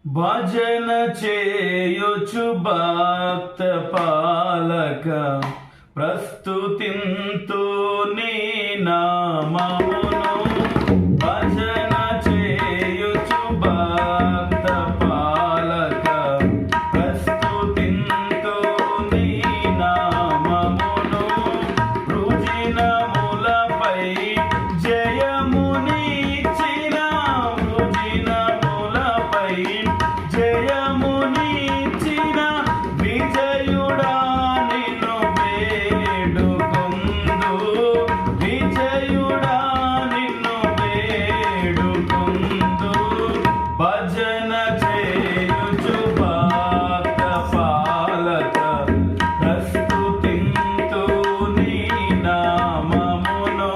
భజన చేయుచు భక్త పాలక ప్రస్తుతింతు నీ నామమును. భజన చేయుచు భక్త పాలక ప్రస్తుతింతు నీ నామమును. రుజినములపై జయమునిచ్చిన రుజినములపై జయమునిచ్చిన విజయుడా నిన్ను వేడుకొందు. విజయుడా నిన్ను వేడుకొందు. భజన చేయుచు భక్త పాలక ప్రస్తుతింతు నీ నామమును.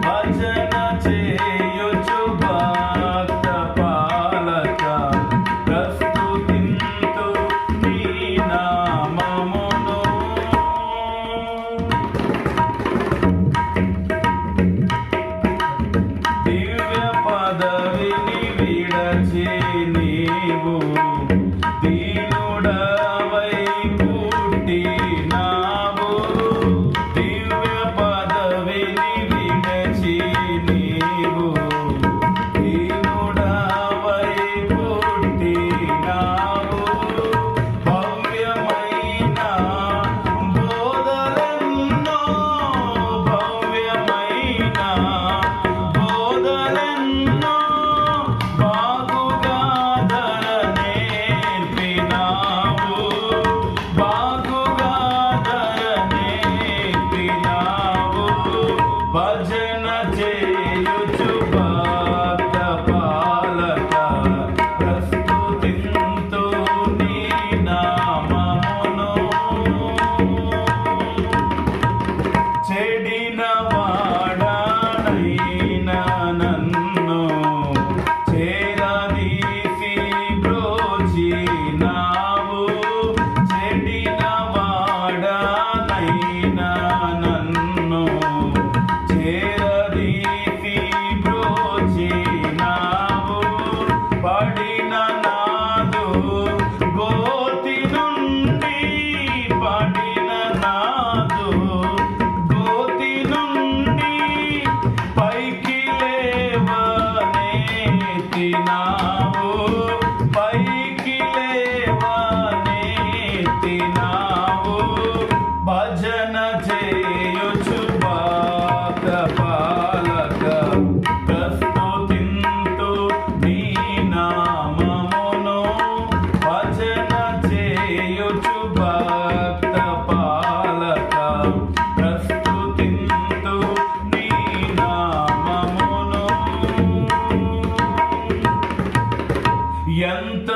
భజన చేయుచు భక్త పాలక ప్రస్తుతింతు నీ నామమును. దివ్య పదవిని విడచి నీవు దీనుడవై పుట్టినావు. దివ్య పదవిని విడచి నీవు దీనుడవై పుట్టినావు. భవ్యమైన బోధలెన్నో భవ్యమైన బోధలెన్నో బాగుగా నేర్పినావు. బాగుగా నేర్పినావు. భజన చేయుచు భక్త పాలక ప్రస్తుతింతు నీ నామమును. చెడిన వాడనైనా నన్ను చేరదీసి బ్రోచినావు. చెడిన వాడనైనా నన్ను చేరదీసి బ్రోచినావు. పడిన నాదు గోతి నుండి పడిన నాదు గోతి నుండి పైకి లేవనెత్తినావు. పైకి లేవనెత్తినావు. భజన చేయుచు భక్త పాలక ప్రస్తుతింతు నీ నామమును. భజన చేయుచు భక్త పాలక ప్రస్తుతింతు నీ నామమును. ఎంత